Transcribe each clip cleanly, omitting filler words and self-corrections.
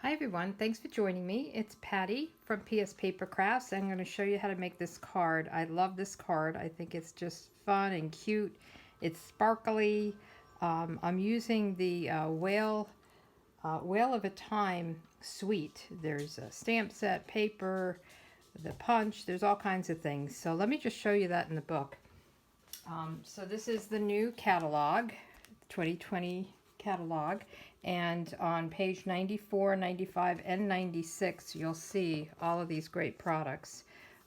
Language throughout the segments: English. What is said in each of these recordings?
Hi everyone, thanks for joining me. It's Patty from PS Paper Crafts. I'm going to show you how to make this card. I love this card. I think it's just fun and cute. It's sparkly. I'm using the Whale of a Time suite. There's a stamp set, paper, the punch, there's all kinds of things. So let me just show you that in the book. So this is the new catalog, 2020 catalog, and on page 94, 95, and 96 you'll see all of these great products.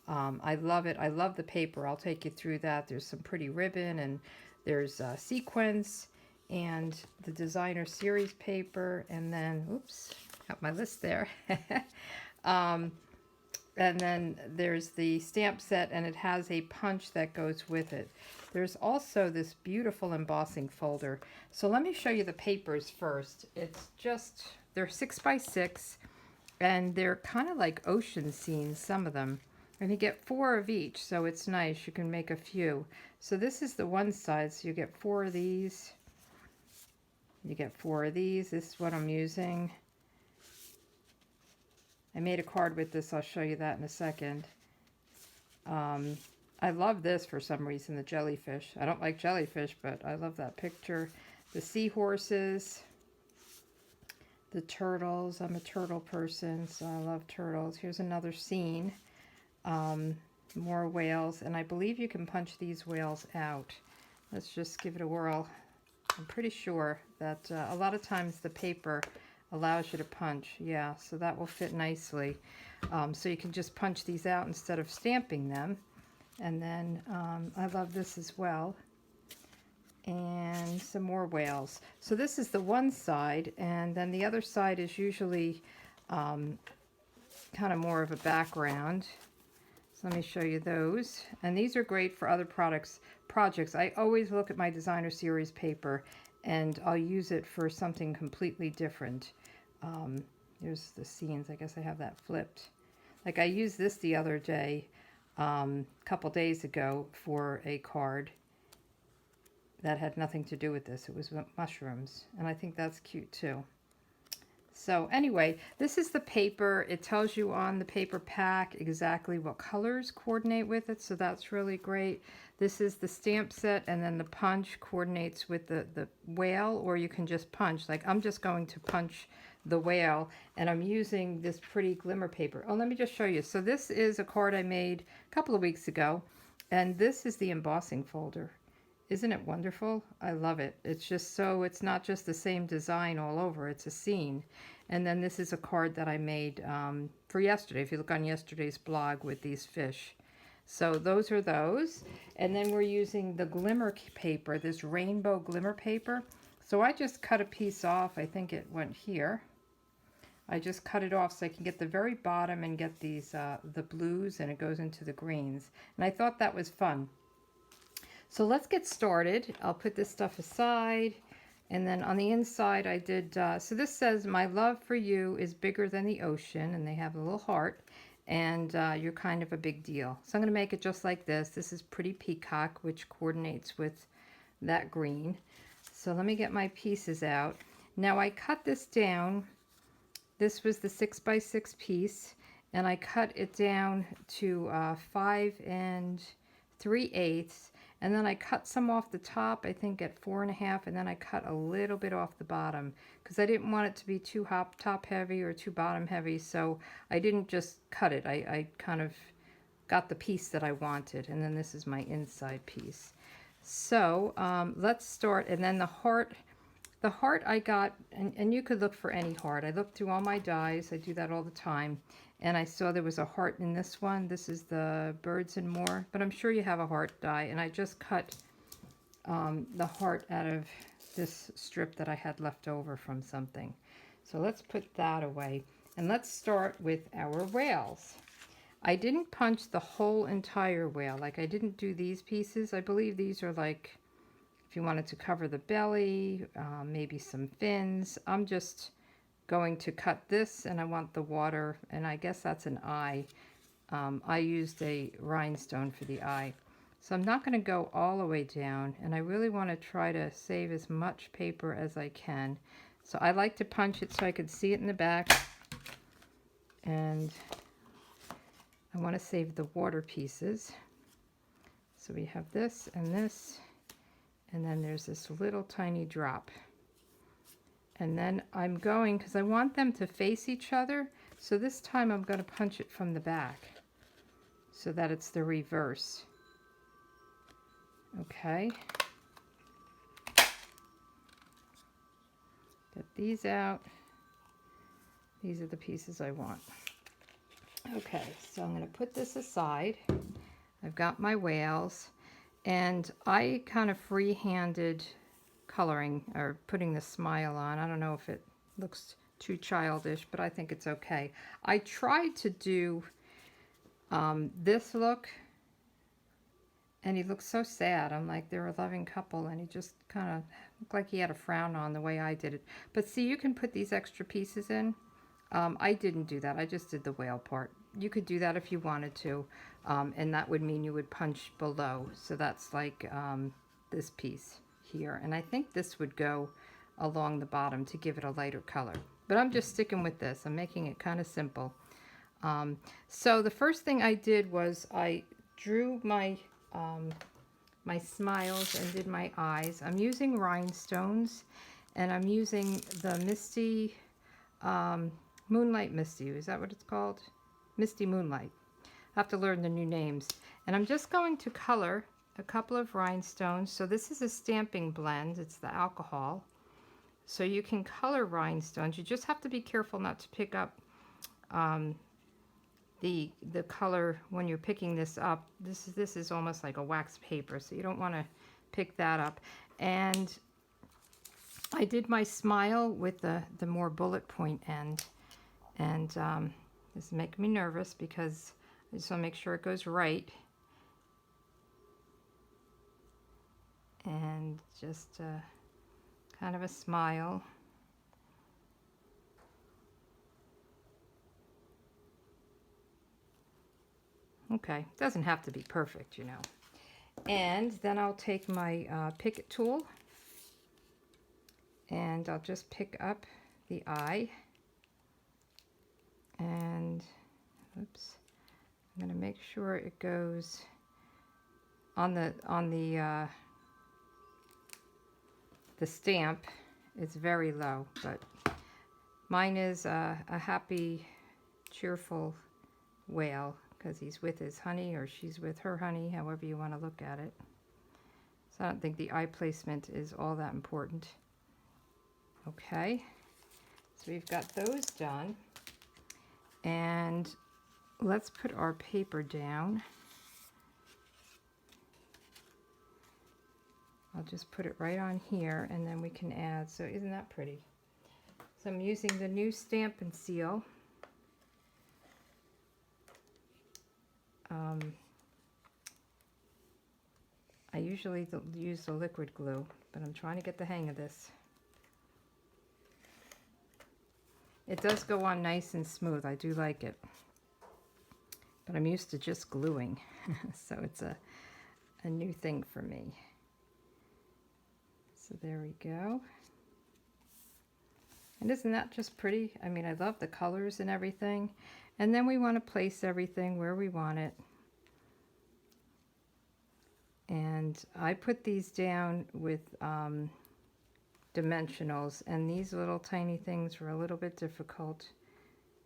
I love it. I love the paper. I'll take you through that. There's some pretty ribbon, and there's sequins, and the designer series paper, and then, oops, got my list there. And then there's the stamp set, and it has a punch that goes with it. There's also this beautiful embossing folder. So let me show you the papers first. It's just, they're 6x6, and they're kind of like ocean scenes, some of them. And you get 4 of each, so it's nice. You can make a few. So this is the one side, so you get 4 of these. You get 4 of these. This is what I'm using. I made a card with this. I'll show you that in a second. I love this for some reason, the jellyfish. I don't like jellyfish, but I love that picture. The seahorses, the turtles. I'm a turtle person, so I love turtles. Here's another scene. More whales, and I believe you can punch these whales out. Let's just give it a whirl. I'm pretty sure that a lot of times the paper allows you to punch. Yeah, so that will fit nicely. So you can just punch these out instead of stamping them. And then I love this as well. And some more whales. So this is the one side, and then the other side is usually kind of more of a background. So let me show you those. And these are great for other projects. I always look at my designer series paper, and I'll use it for something completely different. Here's the scenes. I guess I have that flipped. Like I used this the other day, a couple days ago, for a card that had nothing to do with this. It was mushrooms, and I think that's cute too. So anyway, this is the paper. It tells you on the paper pack exactly what colors coordinate with it, so that's really great. This is the stamp set, and then the punch coordinates with the whale, or you can just punch. Like I'm just going to punch the whale, and I'm using this pretty glimmer paper. Oh, let me just show you. So this is a card I made a couple of weeks ago, and this is the embossing folder. Isn't it wonderful? I love it. It's just so, it's not just the same design all over, it's a scene. And then this is a card that I made for yesterday, if you look on yesterday's blog, with these fish. So those are those. And then we're using the glimmer paper, this Rainbow Glimmer Paper. So I just cut a piece off. I think it went here. I just cut it off so I can get the very bottom and get these, the blues, and it goes into the greens. And I thought that was fun. So let's get started. I'll put this stuff aside. And then on the inside I did, so this says, "My love for you is bigger than the ocean," and they have a little heart, and you're kind of a big deal. So I'm going to make it just like this. This is Pretty Peacock, which coordinates with that green. So let me get my pieces out. Now I cut this down. This was the 6x6 piece, and I cut it down to 5 3/8. And then I cut some off the top, I think at 4 1/2, and then I cut a little bit off the bottom because I didn't want it to be too top heavy or too bottom heavy, so I didn't just cut it. I kind of got the piece that I wanted, and then this is my inside piece. So let's start, and then the heart I got, and you could look for any heart. I looked through all my dies, I do that all the time. And I saw there was a heart in this one. This is the Birds and More, but I'm sure you have a heart die. And I just cut the heart out of this strip that I had left over from something. So let's put that away. And let's start with our whales. I didn't punch the whole entire whale. Like I didn't do these pieces. I believe these are like, if you wanted to cover the belly, maybe some fins. I'm just going to cut this, and I want the water, and I guess that's an eye. I used a rhinestone for the eye. So I'm not going to go all the way down, and I really want to try to save as much paper as I can. So I like to punch it so I can see it in the back. And I want to save the water pieces. So we have this, and then there's this little tiny drop. And then I'm going, because I want them to face each other, so this time I'm going to punch it from the back so that it's the reverse. Okay. Get these out. These are the pieces I want. Okay, so I'm going to put this aside. I've got my whales, and I kind of free-handed coloring or putting the smile on. I don't know if it looks too childish, but I think it's okay. I tried to do this look, and he looks so sad. I'm like, they're a loving couple, and he just kind of looked like he had a frown on the way I did it. But see, you can put these extra pieces in. I didn't do that. I just did the whale part. You could do that if you wanted to, and that would mean you would punch below. So that's like this piece here, and I think this would go along the bottom to give it a lighter color. But I'm just sticking with this. I'm making it kind of simple. So the first thing I did was I drew my my smiles and did my eyes. I'm using rhinestones, and I'm using the Misty Moonlight Misty. Is that what it's called? Misty Moonlight. I have to learn the new names. And I'm just going to color a couple of rhinestones. So this is a stamping blend. It's the alcohol. So you can color rhinestones. You just have to be careful not to pick up the color when you're picking this up. This is almost like a wax paper, so you don't want to pick that up. And I did my smile with the more bullet point end. And this is making me nervous because I just want to make sure it goes right. And just kind of a smile. Okay, doesn't have to be perfect, you know. And then I'll take my Picket tool, and I'll just pick up the eye. And, oops, I'm going to make sure it goes on the stamp. It's very low, but mine is a happy, cheerful whale, because he's with his honey, or she's with her honey, however you want to look at it. So I don't think the eye placement is all that important. Okay, so we've got those done. And let's put our paper down. I'll just put it right on here, and then we can add. So isn't that pretty? So I'm using the new Stamp and Seal. I usually use the liquid glue, but I'm trying to get the hang of this. It does go on nice and smooth. I do like it. But I'm used to just gluing, so it's a new thing for me. So there we go. And isn't that just pretty? I mean, I love the colors and everything. And then we want to place everything where we want it. And I put these down with dimensionals, and these little tiny things were a little bit difficult,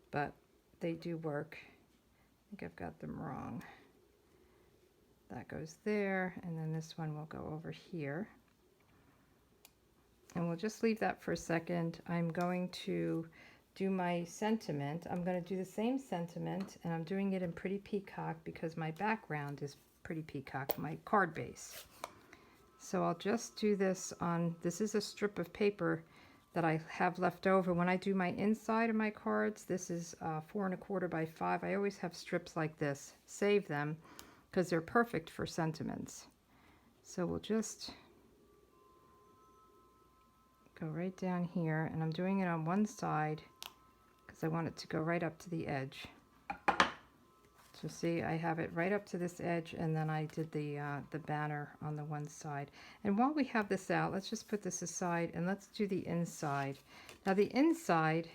but they do work. I think I've got them wrong. That goes there, and then this one will go over here. And we'll just leave that for a second. I'm going to do my sentiment. I'm going to do the same sentiment, and I'm doing it in Pretty Peacock because my background is Pretty Peacock, my card base. So I'll just do this on, this is a strip of paper that I have left over. When I do my inside of my cards, this is 4 1/4 by 5. I always have strips like this. Save them because they're perfect for sentiments. So we'll just go right down here, and I'm doing it on one side because I want it to go right up to the edge. So see, I have it right up to this edge, and then I did the banner on the one side. And while we have this out, let's just put this aside, and let's do the inside. Now the inside,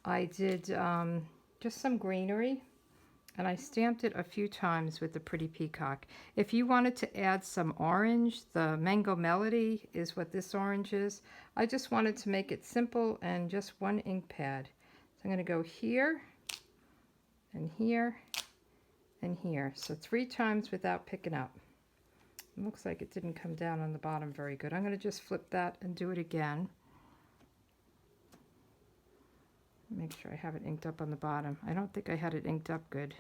I did just some greenery. And I stamped it a few times with the Pretty Peacock. If you wanted to add some orange, the Mango Melody is what this orange is. I just wanted to make it simple and just one ink pad. So I'm going to go here, and here, and here. So 3 times without picking up. It looks like it didn't come down on the bottom very good. I'm going to just flip that and do it again. Make sure I have it inked up on the bottom. I don't think I had it inked up good.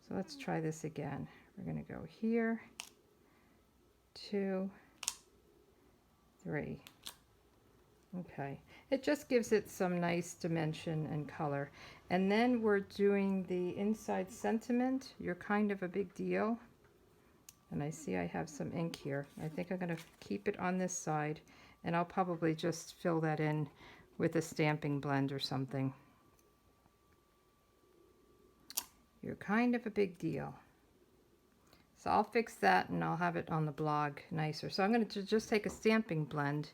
So let's try this again. We're going to go here, 2, 3. Okay, it just gives it some nice dimension and color. And then we're doing the inside sentiment. You're kind of a big deal. And I see I have some ink here. I think I'm going to keep it on this side, and I'll probably just fill that in with a stamping blend or something. You're kind of a big deal. So I'll fix that and I'll have it on the blog nicer. So I'm going to just take a stamping blend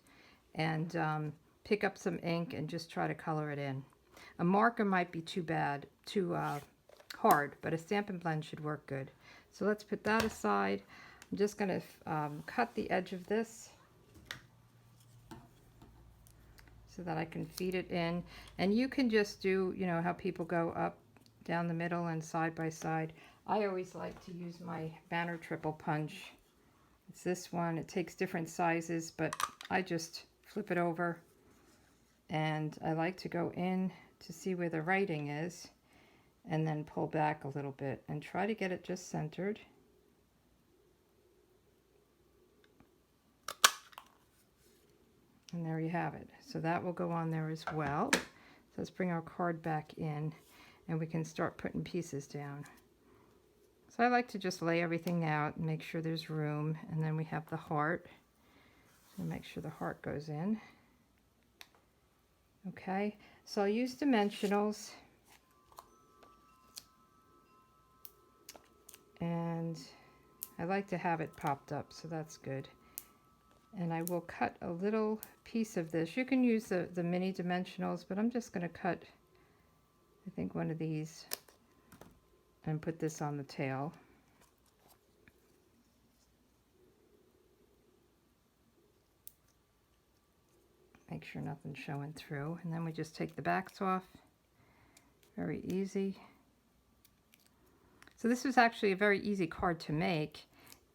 and pick up some ink and just try to color it in. A marker might be too hard, but a stamping blend should work good. So let's put that aside. I'm just going to cut the edge of this so that I can feed it in. And you can just do, you know, how people go up, down the middle, and side by side. I always like to use my Banner Triple Punch. It's this one. It takes different sizes, but I just flip it over, and I like to go in to see where the writing is, and then pull back a little bit and try to get it just centered. And there you have it. So that will go on there as well. So let's bring our card back in, and we can start putting pieces down. So I like to just lay everything out and make sure there's room, and then we have the heart. So make sure the heart goes in. Okay, so I'll use dimensionals, and I like to have it popped up, so that's good. And I will cut a little piece of this. You can use the mini dimensionals, but I'm just going to cut, I think, one of these and put this on the tail. Make sure nothing's showing through. And then we just take the backs off. Very easy. So this was actually a very easy card to make.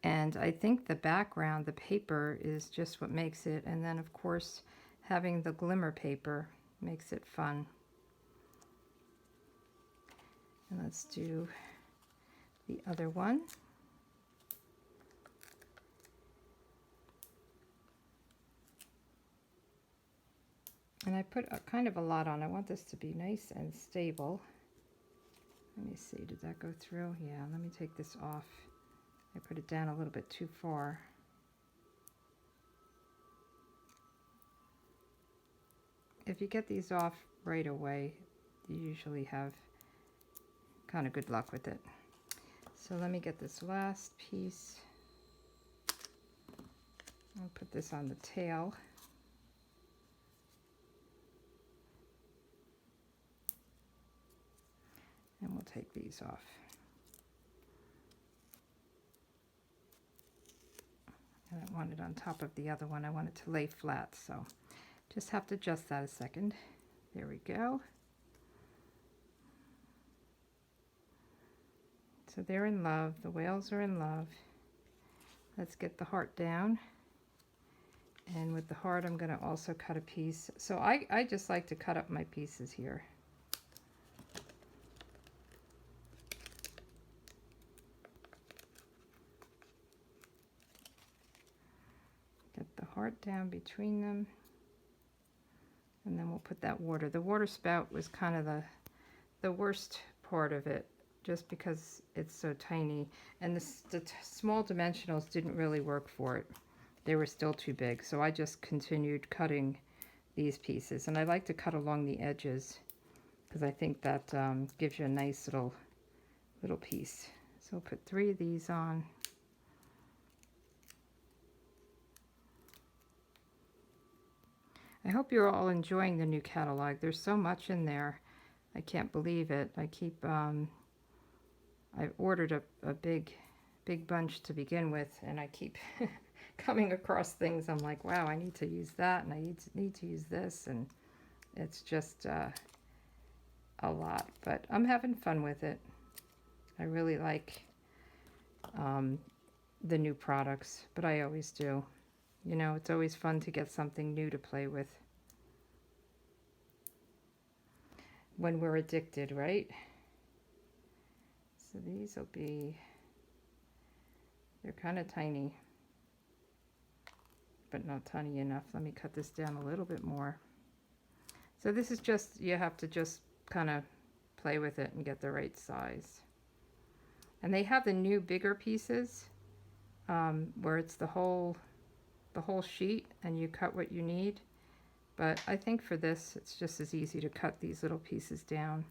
And I think the background, the paper, is just what makes it. And then, of course, having the glimmer paper makes it fun. And let's do the other one. And I put kind of a lot on. I want this to be nice and stable. Let me see, did that go through? Yeah, let me take this off. I put it down a little bit too far. If you get these off right away, you usually have kind of good luck with it. So let me get this last piece. I'll put this on the tail. And we'll take these off. I don't want it on top of the other one. I want it to lay flat, so just have to adjust that a second. There we go. So they're in love. The whales are in love. Let's get the heart down. And with the heart, I'm going to also cut a piece. So I just like to cut up my pieces here. Get the heart down between them. And then we'll put that water. The water spout was kind of the worst part of it, just because it's so tiny. And the small dimensionals didn't really work for it. They were still too big. So I just continued cutting these pieces. And I like to cut along the edges, because I think that gives you a nice little piece. So we'll put 3 of these on. I hope you're all enjoying the new catalog. There's so much in there. I can't believe it. I've ordered a big bunch to begin with, and I keep coming across things. I'm like, wow, I need to use that, and I need to use this, and it's just a lot. But I'm having fun with it. I really like the new products, but I always do. You know, it's always fun to get something new to play with when we're addicted, right? So these will be, they're kind of tiny, but not tiny enough. Let me cut this down a little bit more. So this is just, you have to just kind of play with it and get the right size. And they have the new bigger pieces where it's the whole sheet and you cut what you need. But I think for this, it's just as easy to cut these little pieces down.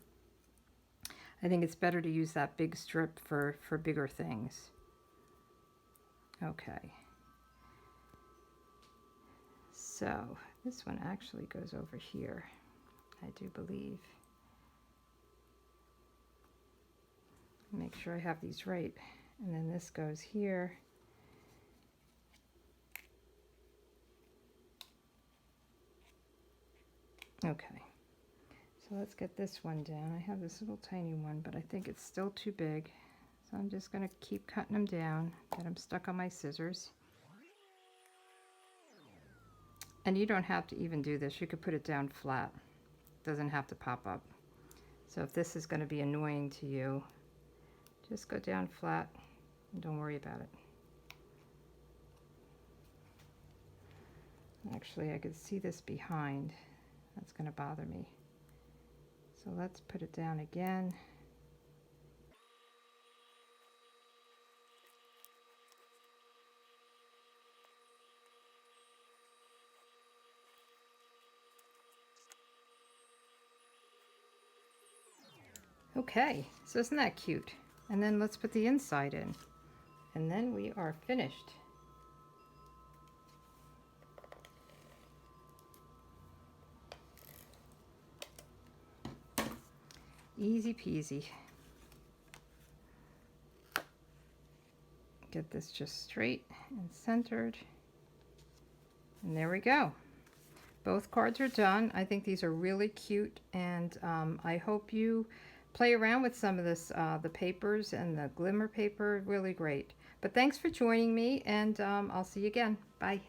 I think it's better to use that big strip for bigger things. Okay. So this one actually goes over here, I do believe. Make sure I have these right. And then this goes here. Okay, so let's get this one down. I have this little tiny one, but I think it's still too big. So I'm just going to keep cutting them down, get them stuck on my scissors. And you don't have to even do this. You could put it down flat. It doesn't have to pop up. So if this is going to be annoying to you, just go down flat and don't worry about it. Actually, I could see this behind. That's going to bother me. So let's put it down again. Okay, so isn't that cute? And then let's put the inside in. And then we are finished. Easy peasy. Get this just straight and centered. And there we go. Both cards are done. I think these are really cute, and I hope you play around with some of this, the papers and the glimmer paper. Really great. But thanks for joining me, and I'll see you again. Bye.